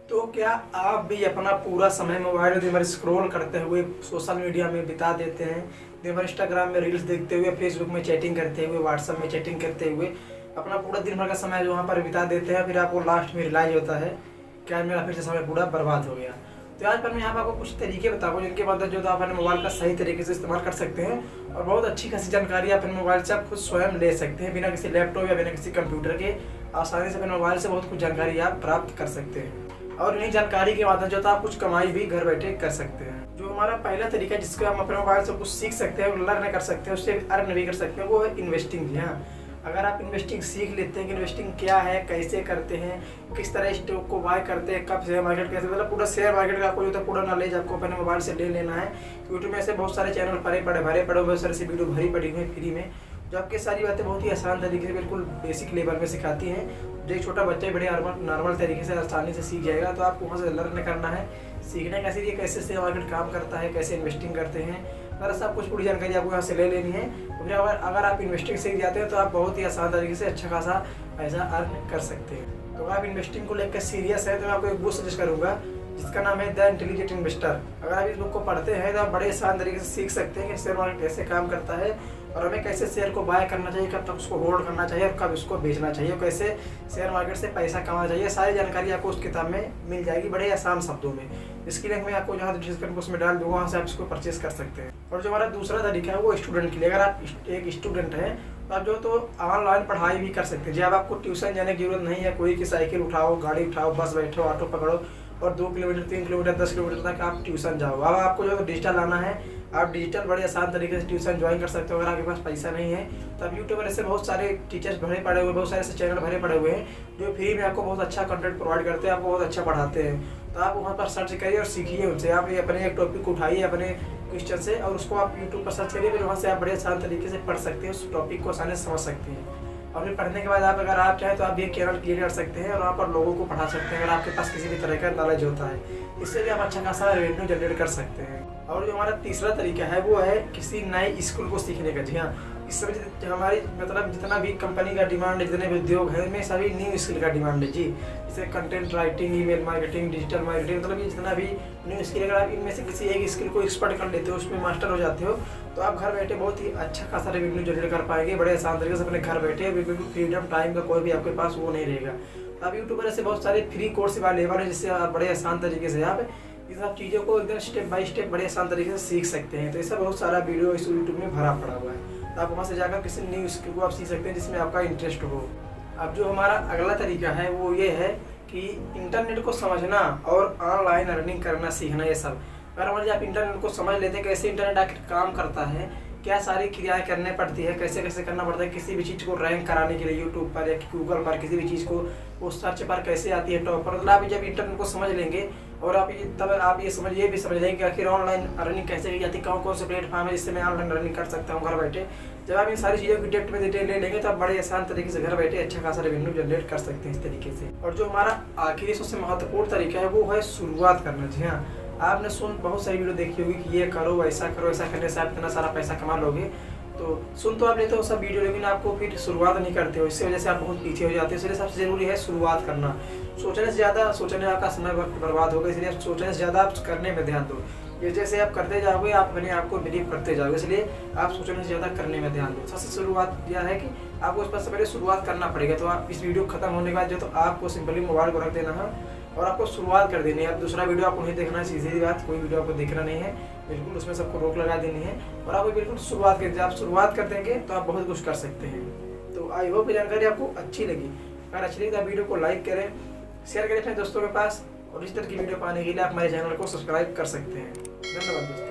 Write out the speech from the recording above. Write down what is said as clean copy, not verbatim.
तो क्या आप भी अपना पूरा समय मोबाइल में दिन भर स्क्रॉल करते हुए सोशल मीडिया में बिता देते हैं, दिन भर इंस्टाग्राम में रील्स देखते हुए, फेसबुक में चैटिंग करते हुए, व्हाट्सएप में चैटिंग करते हुए अपना पूरा दिन भर का समय जो वहाँ पर बिता देते हैं, फिर आपको लास्ट में रियलाइज होता है क्या मेरा फिर से समय पूरा बर्बाद हो गया। तो आज पर मैं यहाँ पर आपको कुछ तरीके बताऊंगा जिनके मदद जो तो आप अपने मोबाइल का सही तरीके से इस्तेमाल कर सकते हैं और बहुत अच्छी खासी जानकारी अपने मोबाइल से आप खुद स्वयं ले सकते हैं, बिना किसी लैपटॉप या बिना किसी कंप्यूटर के आसानी से अपने मोबाइल से बहुत कुछ जानकारी आप प्राप्त कर सकते हैं और इन्हीं जानकारी के माध्यम जो आप कुछ कमाई भी घर बैठे कर सकते हैं। जो हमारा पहला तरीका है जिसको हम अपने मोबाइल से कुछ सीख सकते हैं, लर्न कर सकते हैं, उससे अर्न भी कर सकते हैं, वो है इन्वेस्टिंग। जी हाँ, अगर आप इन्वेस्टिंग सीख लेते हैं कि इन्वेस्टिंग क्या है, कैसे करते हैं, किस तरह स्टॉक को बाय करते हैं, कब शेयर मार्केट कैसे, मतलब पूरा शेयर मार्केट का आपको जो पूरा नॉलेज आपको अपने मोबाइल से ले लेना है। यूट्यूब में ऐसे बहुत सारे चैनल भरे पड़े बहुत सारे से वीडियो भरी पड़ी हुई फ्री में, जो आपके सारी बातें बहुत ही आसान तरीके से बिल्कुल बेसिक लेवल में सिखाती हैं, जो एक छोटा बच्चा बड़े नॉर्मल तरीके से आसानी से सीख जाएगा। तो आपको वहाँ से लर्न करना है, सीखने का सीखिए कैसे शेयर मार्केट काम करता है, कैसे इन्वेस्टिंग करते हैं, अगर सब कुछ पूरी जानकारी आपको यहाँ से ले लेनी है। तो फिर अगर आप इन्वेस्टिंग सीख जाते हैं तो आप बहुत ही आसान तरीके से अच्छा खासा पैसा अर्न कर सकते हैं। तो अगर आप इन्वेस्टिंग को लेकर सीरियस है तो मैं आपको एक बुक सजेस्ट करूँगा जिसका नाम है द इंटेलिजेंट इन्वेस्टर। अगर आप इस बुक को पढ़ते हैं तो आप बड़े आसान तरीके से सीख सकते हैं कि शेयर मार्केट कैसे काम करता है और हमें कैसे शेयर को बाय करना चाहिए, कब तक उसको होल्ड करना चाहिए और कब उसको बेचना चाहिए, और कैसे शेयर मार्केट से पैसा कमाना चाहिए। सारी जानकारी आपको उस किताब में मिल जाएगी बड़े आसान शब्दों में। इसकी लिंक मैं आपको जहाँ डिस्क्रिप्शन उसमें डाल दूँगा, वहाँ से आप इसको परचेज कर सकते हैं। और जो हमारा दूसरा तरीका है वो स्टूडेंट के लिए, अगर आप एक स्टूडेंट हैं तो आप जो तो ऑनलाइन पढ़ाई भी कर सकते हैं। जब आपको ट्यूशन जाने की जरूरत नहीं है, कोई की साइकिल उठाओ, गाड़ी उठाओ, बस बैठो, ऑटो पकड़ो और 2 किलोमीटर 3 किलोमीटर 10 किलोमीटर तक आप ट्यूशन जाओ। अब आपको जो डिजिटल आना है, आप डिजिटल बड़े आसान तरीके से ट्यूशन ज्वाइन कर सकते हो। अगर आपके पास पैसा नहीं है तो आप यूट्यूब पर ऐसे बहुत सारे टीचर्स भरे पड़े हुए, बहुत सारे ऐसे चैनल भरे पड़े हुए हैं जो फ्री में आपको बहुत अच्छा कंटेंट प्रोवाइड करते हैं, आपको बहुत अच्छा पढ़ाते हैं। तो आप वहाँ पर सर्च करिए और सीखिए उनसे। आप ये अपने एक टॉपिक को उठाइए अपने क्वेश्चन से और उसको आप यूट्यूब पर सर्च करिए, फिर वहाँ से आप बड़े आसान तरीके से पढ़ सकते हैं, उस टॉपिक को आसानी से समझ सकते हैं। और फिर पढ़ने के बाद आप अगर आप चाहें तो आप ये चैनल क्रिएट कर सकते हैं और वहाँ पर लोगों को पढ़ा सकते हैं अगर आपके पास किसी भी तरह का नॉलेज होता है। इससे भी आप अच्छा खासा रेवेन्यू जनरेट कर सकते हैं। और जो हमारा तीसरा तरीका है वो है किसी नए स्किल को सीखने का। जी हाँ, इस समय हमारी मतलब जितना भी कंपनी का डिमांड है, जितने भी उद्योग है, उनमें सभी न्यू स्किल का डिमांड है। जी, जैसे content writing, email marketing, digital marketing, मतलब ये जितना भी न्यू स्किल, अगर आप इनमें से किसी एक स्किल को एक्सपर्ट कर लेते हो, उसमें मास्टर हो जाते हो, तो आप घर बैठे बहुत ही अच्छा खासा रेवेन्यू जनरेट कर पाएंगे बड़े आसान तरीके से अपने घर बैठे। बिल्कुल फ्रीडम टाइम का कोई भी आपके पास वो नहीं रहेगा। आप यूट्यूब पर ऐसे बहुत सारे फ्री कोर्स अवेलेबल है जिससे आप बड़े आसान तरीके से आप ये सब चीज़ों को एकदम स्टेप बाय स्टेप बड़े आसान तरीके से सीख सकते हैं। तो ऐसा बहुत सारा वीडियो इस यूट्यूब में भरा पड़ा हुआ है, तो आप वहाँ से जाकर किसी न्यू स्किल को आप सीख सकते हैं जिसमें आपका इंटरेस्ट हो। अब जो हमारा अगला तरीका है वो ये है कि इंटरनेट को समझना और ऑनलाइन अर्निंग करना सीखना। ये सब अगर मान लीजिए आप इंटरनेट को समझ लेते हैं, कैसे इंटरनेट आखिर काम करता है, क्या सारी क्रियाएं करने पड़ती है, कैसे कैसे करना पड़ता है, किसी भी चीज़ को रैंक कराने के लिए यूट्यूब पर या गूगल पर किसी भी चीज़ को वो सर्च पर कैसे आती है टॉप पर, मतलब आप जब इंटरनेट को समझ लेंगे और आप ये तब आप ये भी समझ लेंगे कि आखिर ऑनलाइन अर्निंग कैसे की जाती है, कौन कौन से प्लेटफॉर्म है जिससे मैं ऑनलाइन अर्निंग कर सकता हूँ घर बैठे। जब आप इन सारी चीज़ों की डेप्थ में डिटेल ले लेंगे तो आप बड़े आसान तरीके से घर बैठे अच्छा खासा रेवेन्यू जनरेट कर सकते हैं इस तरीके से। और जो हमारा आखिरी सबसे महत्वपूर्ण तरीका है वो है शुरुआत करना। जी हाँ, आपने बहुत सारी वीडियो देखी होगी कि ये करो, ऐसा करो, ऐसा करने से आप इतना सारा पैसा कमा लोगे। तो सुन तो आप लेते हो सब वीडियो, लेकिन आपको फिर शुरुआत नहीं करते हो, इससे वजह से आप बहुत पीछे हो जाते हो। इसलिए सबसे ज़रूरी है शुरुआत करना। सोचने से ज़्यादा सोचने का समय वक्त बर्बाद होगा, इसलिए आप सोचने से ज़्यादा आप करने में ध्यान दो। ये जैसे आप करते जाओगे आप अपने आप को बिलीव करते जाओगे, इसलिए आप सोचने से ज़्यादा करने में ध्यान दो। सबसे शुरुआत यह है कि आपको इस पर से पहले शुरुआत करना पड़ेगा। तो आप इस वीडियो खत्म होने के बाद जो तो आपको सिंपली मोबाइल को रख देना है और आपको शुरुआत कर देनी है। अब दूसरा वीडियो आपको नहीं देखना है, सीधी बात, कोई वीडियो आपको देखना नहीं है बिल्कुल, उसमें सबको रोक लगा देनी है और आपको बिल्कुल शुरुआत कर, जब आप शुरुआत कर देंगे तो आप बहुत कुछ कर सकते हैं। तो आई होप ये जानकारी आपको अच्छी लगी। अगर अच्छी लगी तो वीडियो को लाइक करें, शेयर करें अपने दोस्तों के पास, और इस तरह की वीडियो पाने के लिए आप हमारे चैनल को सब्सक्राइब कर सकते हैं। धन्यवाद दोस्तों।